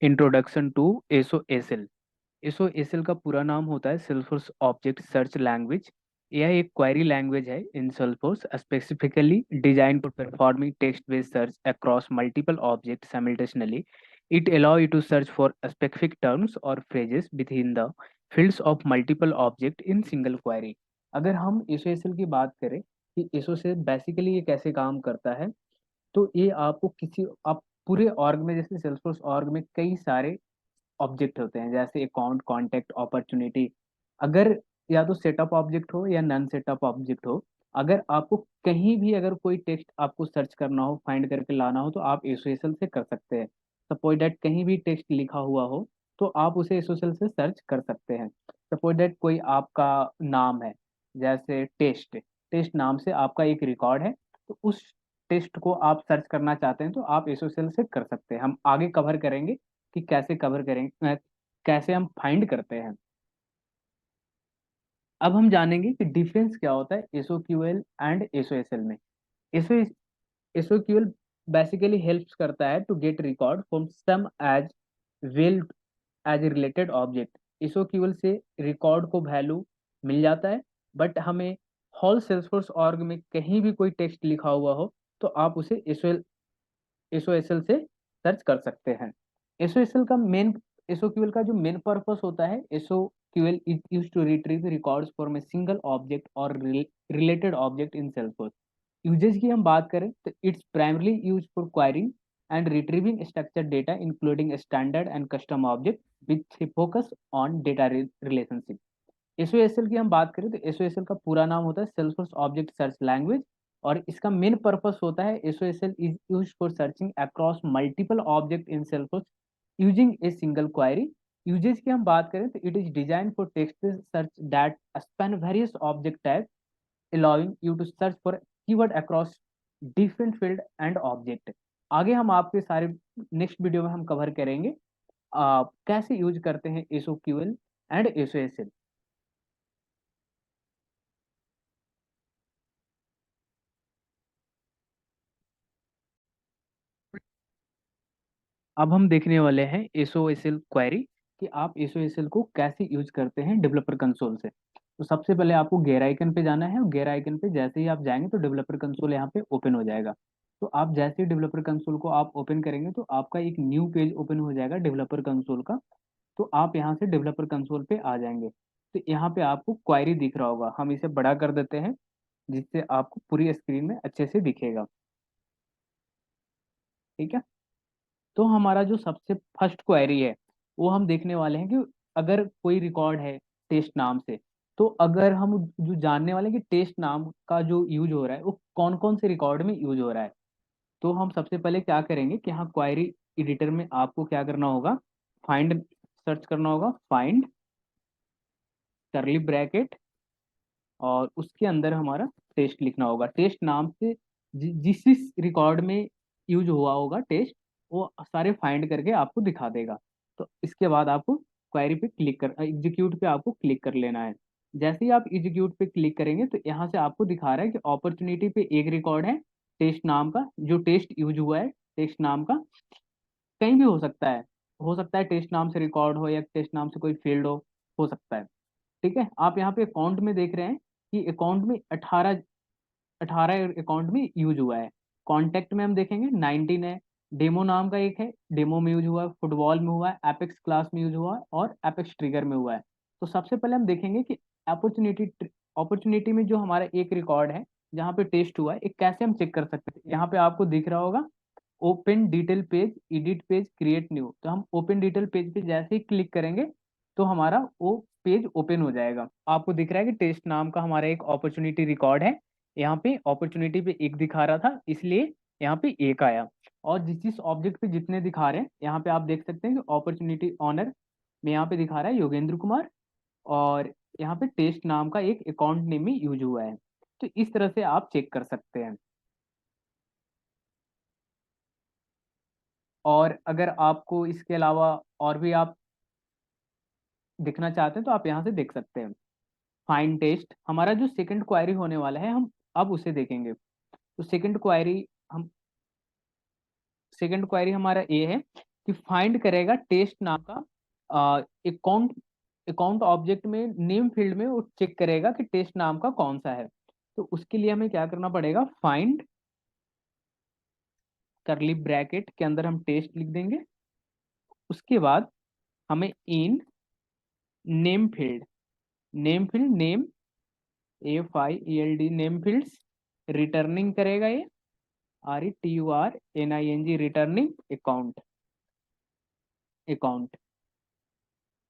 Introduction to SOSL. SOSL का पूरा नाम होता है सेल्सफोर्स ऑब्जेक्ट सर्च लैंग्वेज। यह एक क्वेरी लैंग्वेज है in Salesforce, specifically design for performing text based search across multiple object simultaneously. It allow you to search for specific terms or phrases within the fields of multiple object in single query. अगर हम SOSL की बात करें कि SOSL basically ये कैसे काम करता है, तो ये आपको किसी आप पूरे ऑर्ग में, जैसे सेल्सफोर्स ऑर्ग में कई सारे ऑब्जेक्ट होते हैं, जैसे अकाउंट, कॉन्टैक्ट, अपॉर्चुनिटी। अगर या तो सेटअप ऑब्जेक्ट हो या नॉन सेटअप ऑब्जेक्ट हो, अगर आपको कहीं भी अगर कोई टेक्स्ट आपको सर्च करना हो, फाइंड करके लाना हो, तो आप एसओएसएल से कर सकते हैं। सपोज दैट कहीं भी टेक्स्ट लिखा हुआ हो तो आप उसे एसओएसएल से सर्च कर सकते हैं। सपोज दैट कोई आपका नाम है, जैसे टेस्ट, टेस्ट नाम से आपका एक रिकॉर्ड है, तो उस टेस्ट को आप सर्च करना चाहते हैं तो आप एसओएसएल से कर सकते हैं। हम आगे कवर करेंगे कि कैसे कवर करेंगे, कैसे हम फाइंड करते हैं। अब हम जानेंगे कि डिफरेंस क्या होता है एसओक्यूएल एंड एसओएसएल में। एसओ एसओक्यूएल बेसिकली हेल्प्स करता है to get record from some as well as related object. SOQL से रिकॉर्ड को वैल्यू मिल जाता है, बट हमें होल सेल्सफोर्स ऑर्ग में कहीं भी कोई टेक्स्ट लिखा हुआ हो तो आप उसे एसओएसएल से सर्च कर सकते हैं। एसओएसएल का मेन एसओक्यूएल का जो मेन पर्पस होता है, SOQL is used to retrieve records from a single object और related object in Salesforce. Usages की हम बात करें तो it's primarily use for querying and retrieving structured data including standard and custom object with focus on data relationship. SOSL की हम बात करें तो एसओएसएल का पूरा नाम होता है सेल्सफोर्स ऑब्जेक्ट सर्च लैंग्वेज, और इसका मेन पर्पस होता है SOSL is used for searching across multiple object in Salesforce using a single query. Uses की हम बात करें तो it is design for text search that span various object type, allowing you to search for keyword across different field and object। आगे हम आपके सारे next video में हम कवर करेंगे कैसे यूज करते हैं एसओक्यूएल एंड एसओएसएल। अब हम देखने वाले हैं एसओएसएल क्वेरी, कि आप एसओएसएल को कैसे यूज करते हैं डेवलपर कंसोल से। तो सबसे पहले आपको गेयर आइकन पे जाना है, और गेयर आइकन पे जैसे ही आप जाएंगे तो डेवलपर कंसोल यहाँ पे ओपन हो जाएगा। तो आप जैसे ही डेवलपर कंसोल को आप ओपन करेंगे तो आपका एक न्यू पेज ओपन हो जाएगा डेवलपर कंसोल का। तो आप यहाँ से डेवलपर कंसोल पे आ जाएंगे, तो यहाँ पे आपको क्वेरी दिख रहा होगा। हम इसे बड़ा कर देते हैं जिससे आपको पूरी स्क्रीन में अच्छे से दिखेगा। ठीक है, तो हमारा जो सबसे फर्स्ट क्वेरी है वो हम देखने वाले हैं कि अगर कोई रिकॉर्ड है टेस्ट नाम से, तो अगर हम जो जानने वाले हैं कि टेस्ट नाम का जो यूज हो रहा है वो कौन कौन से रिकॉर्ड में यूज हो रहा है, तो हम सबसे पहले क्या करेंगे कि यहाँ क्वेरी एडिटर में आपको क्या करना होगा, फाइंड सर्च करना होगा, फाइंड करली ब्रैकेट, और उसके अंदर हमारा टेस्ट लिखना होगा। टेस्ट नाम से जिस रिकॉर्ड में यूज हुआ होगा टेस्ट, वो सारे फाइंड करके आपको दिखा देगा। तो इसके बाद आपको क्वेरी पे क्लिक कर एग्जीक्यूट पे आपको क्लिक कर लेना है। जैसे ही आप एग्जीक्यूट पे क्लिक करेंगे तो यहाँ से आपको दिखा रहा है कि अपॉर्चुनिटी पे एक रिकॉर्ड है टेस्ट नाम का, जो टेस्ट यूज हुआ है टेस्ट नाम का, कहीं भी हो सकता है टेस्ट नाम से रिकॉर्ड हो या टेस्ट नाम से कोई फील्ड हो सकता है। ठीक है, आप यहाँ पे अकाउंट में देख रहे हैं कि अकाउंट में 18 अकाउंट में यूज हुआ है। कॉन्टैक्ट में हम देखेंगे 19 है, डेमो नाम का एक है, डेमो में यूज हुआ है, फुटबॉल में हुआ है, एपेक्स क्लास में यूज हुआ है, और एपेक्स ट्रिगर में हुआ है। तो सबसे पहले हम देखेंगे कि अपॉर्चुनिटी अपॉर्चुनिटी में जो हमारा एक रिकॉर्ड है जहाँ पे टेस्ट हुआ है, एक कैसे हम चेक कर सकते हैं। यहाँ पे आपको दिख रहा होगा open detail page, edit page, create new. तो हम ओपन डिटेल पेज पे जैसे ही क्लिक करेंगे तो हमारा वो पेज ओपन हो जाएगा। आपको दिख रहा है कि टेस्ट नाम का हमारा एक अपॉर्चुनिटी रिकॉर्ड है। यहाँ पे अपॉर्चुनिटी पे एक दिखा रहा था इसलिए यहाँ पे एक आया, और जिस जिस ऑब्जेक्ट पे जितने दिखा रहे हैं यहाँ पे आप देख सकते हैं कि अपॉर्चुनिटी ऑनर में यहाँ पे दिखा रहा है योगेंद्र कुमार, और यहाँ पे टेस्ट नाम का एक अकाउंट नेम में यूज हुआ है। तो इस तरह से आप चेक कर सकते हैं। और अगर आपको इसके अलावा और भी आप देखना चाहते हैं तो आप यहाँ से देख सकते हैं। फाइन टेस्ट हमारा जो सेकंड क्वायरी होने वाला है, हम अब उसे देखेंगे। तो सेकंड क्वायरी हमारा ये है कि फाइंड करेगा टेस्ट नाम का अकाउंट, अकाउंट ऑब्जेक्ट में नेम फील्ड में वो चेक करेगा कि टेस्ट नाम का कौन सा है। तो उसके लिए हमें क्या करना पड़ेगा, फाइंड करली ब्रैकेट के अंदर हम टेस्ट लिख देंगे। उसके बाद हमें in name field, name field name AFIELD name fields returning करेगा ये RETURNING रिटर्निंग अकाउंट, अकाउंट।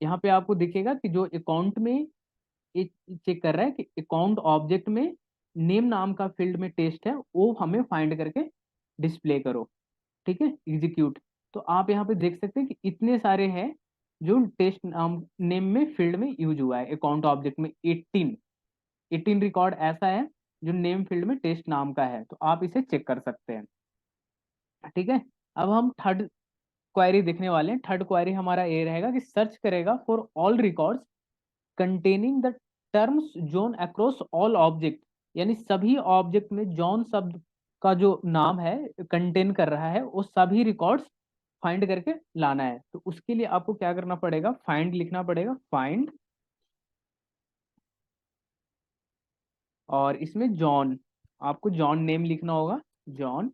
यहाँ पे आपको दिखेगा कि जो अकाउंट में ये चेक कर रहा है कि अकाउंट ऑब्जेक्ट में नेम नाम का फील्ड में टेस्ट है, वो हमें फाइंड करके डिस्प्ले करो। ठीक है, एग्जीक्यूट। तो आप यहाँ पे देख सकते हैं कि इतने सारे हैं जो टेस्ट नाम नेम में फील्ड में यूज हुआ है अकाउंट ऑब्जेक्ट में। 18 रिकॉर्ड ऐसा है जो नेम फील्ड में टेस्ट नाम का है, तो आप इसे चेक कर सकते हैं। ठीक है, अब हम थर्ड क्वेरी देखने वाले हैं। थर्ड क्वेरी हमारा ये रहेगा कि सर्च करेगा for all records containing the terms zone across all object, यानी सभी ऑब्जेक्ट में जॉन शब्द का जो नाम है कंटेन कर रहा है, वो सभी रिकॉर्ड्स फाइंड करके लाना है। तो उसके लिए आपको क्या करना पड़ेगा, फाइंड लिखना पड़ेगा, फाइंड, और इसमें जॉन, आपको जॉन नेम लिखना होगा, जॉन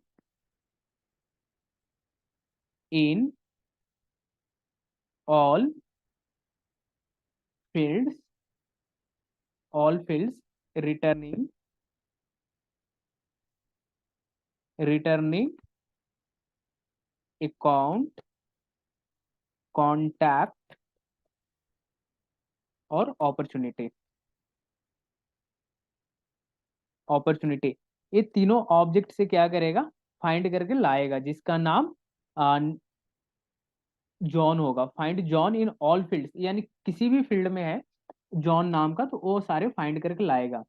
इन all fields, all fields returning, returning account, contact और अपॉर्चुनिटी, अपॉर्चुनिटी। ये तीनों ऑब्जेक्ट से क्या करेगा, फाइंड करके लाएगा, जिसका नाम जॉन होगा। फाइंड जॉन इन ऑल फील्ड्स, यानी किसी भी फील्ड में है जॉन नाम का, तो वो सारे फाइंड करके लाएगा।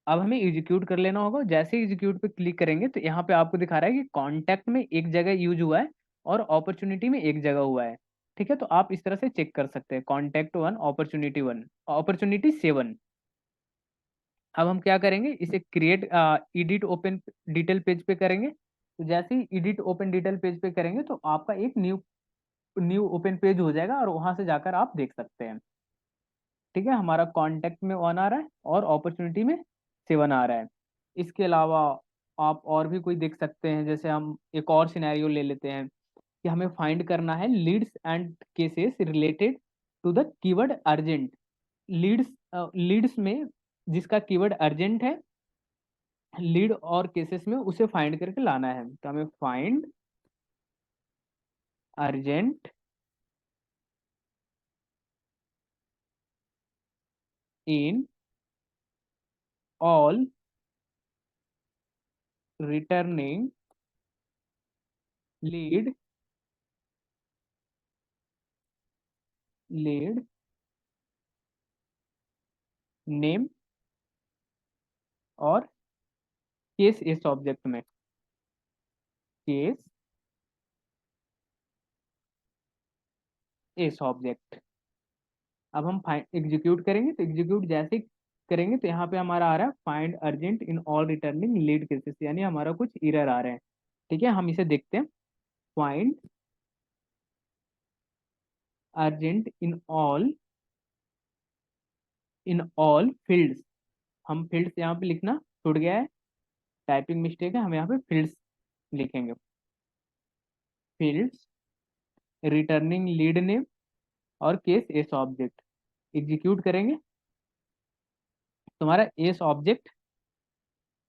अब हमें एग्जीक्यूट कर लेना होगा। जैसे एग्जीक्यूट पे क्लिक करेंगे तो यहाँ पे आपको दिखा रहा है कि कॉन्टैक्ट में एक जगह यूज हुआ है और अपॉर्चुनिटी में एक जगह हुआ है। ठीक है, तो आप इस तरह से चेक कर सकते हैं, कॉन्टैक्ट 1, अपॉर्चुनिटी 1, अपॉर्चुनिटी 7। अब हम क्या करेंगे, इसे create edit open detail page पे करेंगे। तो जैसे ही एडिट ओपन डिटेल पेज पे करेंगे तो आपका एक न्यू न्यू ओपन पेज हो जाएगा और वहां से जाकर आप देख सकते हैं। ठीक है, हमारा कॉन्टैक्ट में 1 आ रहा है और अपॉर्चुनिटी में 7 आ रहा है। इसके अलावा आप और भी कोई देख सकते हैं, जैसे हम एक और सिनेरियो ले लेते हैं कि हमें फाइंड करना है leads and cases related to the keyword urgent. Leads, leads में जिसका कीवर्ड अर्जेंट है, लीड और केसेस में उसे फाइंड करके लाना है। तो हमें find urgent in all returning lead, lead name और केस इस ऑब्जेक्ट में, केस इस ऑब्जेक्ट। अब हम एग्जीक्यूट करेंगे, तो एग्जीक्यूट जैसे ही करेंगे तो यहाँ पे हमारा आ रहा है find urgent in all returning lead cases, यानी हमारा कुछ एरर आ रहे हैं। ठीक है, हम इसे देखते हैं। Find urgent in all fields, हम फील्ड्स यहाँ पे लिखना छूट गया है, टाइपिंग मिस्टेक है, हम यहाँ पे फील्ड्स लिखेंगे। फील्ड्स रिटर्निंग लीड नेम और केस एस ऑब्जेक्ट। एग्जीक्यूट करेंगे, तुम्हारा एस ऑब्जेक्ट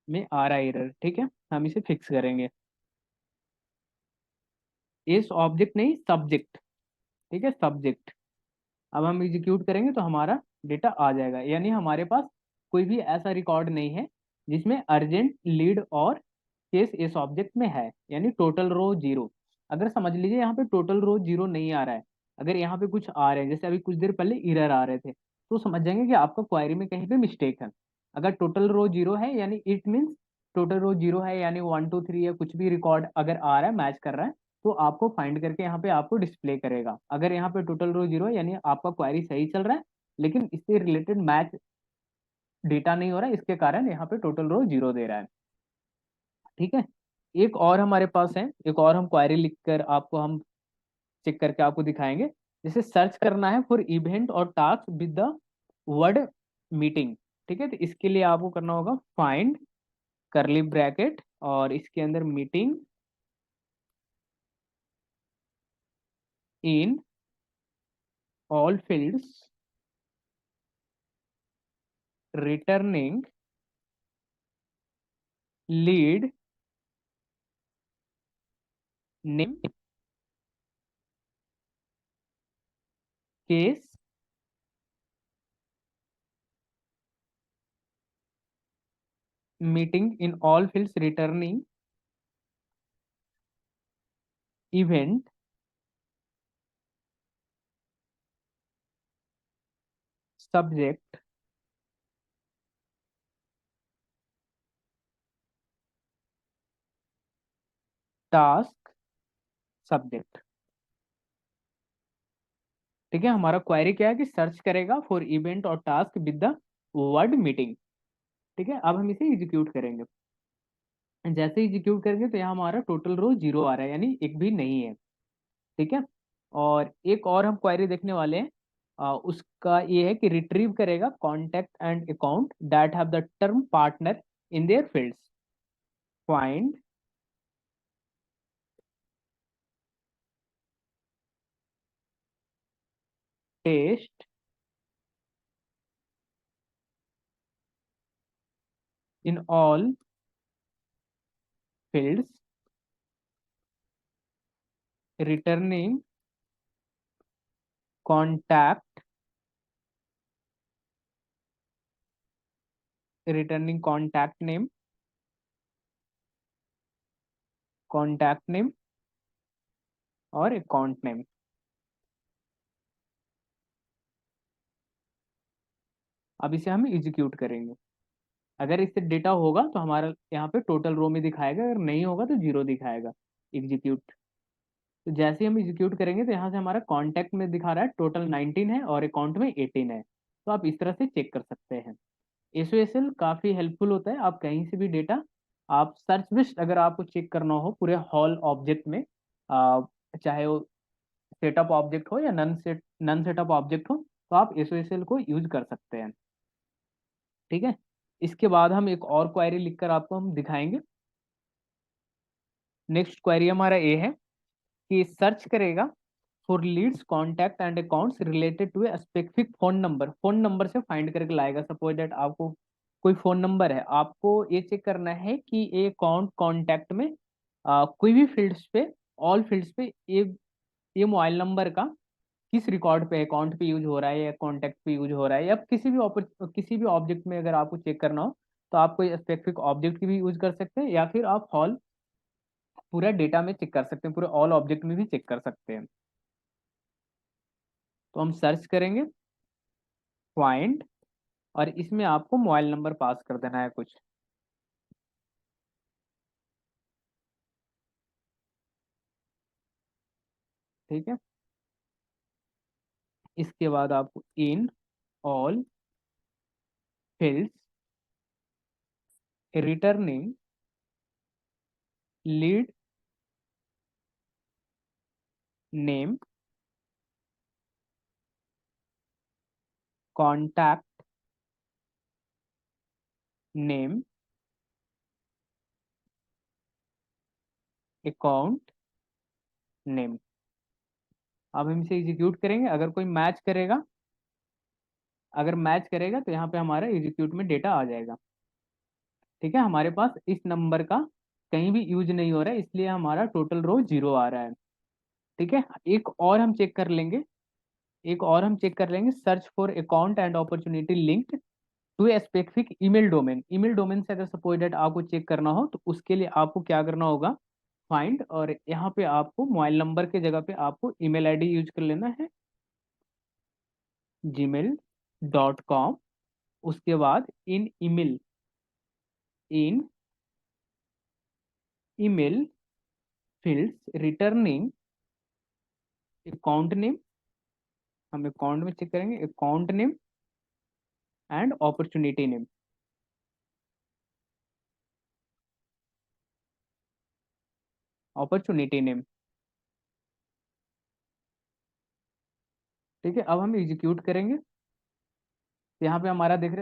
में आ रहा है एरर। ठीक है, हम इसे फिक्स करेंगे। एस ऑब्जेक्ट नहीं, सब्जेक्ट। ठीक है, सब्जेक्ट। अब हम एग्जीक्यूट करेंगे तो हमारा डेटा आ जाएगा, यानी हमारे पास कोई भी ऐसा रिकॉर्ड नहीं है जिसमें अर्जेंट लीड और केस इस ऑब्जेक्ट में है, यानी टोटल रो 0। अगर समझ लीजिए यहाँ पे टोटल रो 0 नहीं आ रहा है, अगर यहाँ पे कुछ आ रहे हैं, जैसे अभी कुछ देर पहले एरर आ रहे थे, तो समझ जाएंगे कि आपका क्वेरी में कहीं पे मिस्टेक है। अगर टोटल रो 0 है यानी इट मीन्स टोटल रो 0 है, यानी 1 2 3 या कुछ भी रिकॉर्ड अगर आ रहा है मैच कर रहा है, तो आपको फाइंड करके यहाँ पे आपको डिस्प्ले करेगा। अगर यहाँ पे टोटल रो 0 है यानी आपका क्वेरी सही चल रहा है, लेकिन इससे रिलेटेड मैच डेटा नहीं हो रहा है, इसके कारण यहाँ पे टोटल रो 0 दे रहा है। ठीक है, एक और हमारे पास है, एक और हम क्वेरी लिखकर आपको हम चेक करके आपको दिखाएंगे। जैसे सर्च करना है फॉर इवेंट और task with the word meeting. ठीक है, तो इसके लिए आपको करना होगा फाइंड करली ब्रैकेट और इसके अंदर meeting in all fields returning lead name case meeting in all fields returning event subject task subject. ठीक है, हमारा क्वेरी क्या है कि सर्च करेगा फॉर इवेंट और task with the word meeting. ठीक है, अब हम इसे एग्जीक्यूट करेंगे। जैसे एग्जीक्यूट करेंगे तो यहाँ हमारा टोटल रो 0 आ रहा है, यानी एक भी नहीं है। ठीक है, और एक और हम क्वेरी देखने वाले हैं। उसका ये है कि रिट्रीव करेगा contact and account that have the term partner in their fields. Find test in all fields returning contact returning contact name और अकाउंट नेम। अब इसे हम एग्जीक्यूट करेंगे। अगर इससे डेटा होगा तो हमारा यहाँ पे टोटल रो में दिखाएगा, अगर नहीं होगा तो 0 दिखाएगा। एग्जीक्यूट। तो जैसे ही हम एग्जीक्यूट करेंगे तो यहाँ से हमारा कॉन्टैक्ट में दिखा रहा है टोटल 19 है और अकाउंट में 18 है। तो आप इस तरह से चेक कर सकते हैं। एसओएसएल काफ़ी हेल्पफुल होता है। आप कहीं से भी डेटा आप सर्च लिस्ट अगर आपको चेक करना हो पूरे हॉल ऑब्जेक्ट में, चाहे वो सेटअप ऑब्जेक्ट हो या नन सेटअप ऑब्जेक्ट हो, तो आप एसओएसएल को यूज कर सकते हैं। ठीक है, इसके बाद हम एक और क्वेरी लिखकर आपको हम दिखाएंगे। नेक्स्ट क्वेरी हमारा ये है कि सर्च करेगा for leads contact and accounts related to a specific phone number. Phone number से फाइंड करके लाएगा। सपोज दैट आपको कोई फोन नंबर है, आपको ये चेक करना है कि ये अकाउंट कॉन्टैक्ट में कोई भी फील्ड्स पे, ऑल फील्ड्स पे ये मोबाइल नंबर का किस रिकॉर्ड पे, अकाउंट पे यूज हो रहा है या कॉन्टैक्ट पे यूज हो रहा है, या किसी भी ऑब्जेक्ट में अगर आपको चेक करना हो तो आप कोई स्पेसिफिक ऑब्जेक्ट की भी यूज कर सकते हैं, या फिर आप ऑल पूरा डेटा में चेक कर सकते हैं, पूरे ऑल ऑब्जेक्ट में भी चेक कर सकते हैं। तो हम सर्च करेंगे फाइंड और इसमें आपको मोबाइल नंबर पास कर देना है कुछ। ठीक है, इसके बाद आपको इन all fields returning lead name contact name account name. अब हम इसे एग्जीक्यूट करेंगे। अगर कोई मैच करेगा, अगर मैच करेगा तो यहाँ पे हमारा एग्जीक्यूट में डेटा आ जाएगा। ठीक है, हमारे पास इस नंबर का कहीं भी यूज नहीं हो रहा है, इसलिए हमारा टोटल रो 0 आ रहा है। ठीक है, एक और हम चेक कर लेंगे। Search for account and opportunity linked to a specific email domain. Email domain से अगर सपोज डेट आपको चेक करना हो तो उसके लिए आपको क्या करना होगा, फाइंड, और यहाँ पे आपको मोबाइल नंबर के जगह पे आपको ईमेल आईडी यूज कर लेना है gmail.com। उसके बाद in email fields returning account name, हम अकाउंट में चेक करेंगे account name and opportunity name. Opportunity name ठीक है, अब हम एग्जीक्यूट करेंगे। यहाँ पे हमारा दिख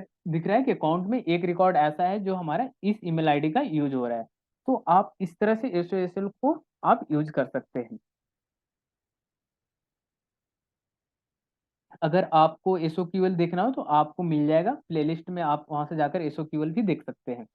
रहा है कि अकाउंट में एक रिकॉर्ड ऐसा है जो हमारा इस ईमेल आईडी का यूज हो रहा है। तो आप इस तरह से एसओएसएल को आप यूज कर सकते हैं। अगर आपको एसओक्यूएल देखना हो तो आपको मिल जाएगा प्लेलिस्ट में, आप वहां से जाकर एसओक्यूएल भी देख सकते हैं।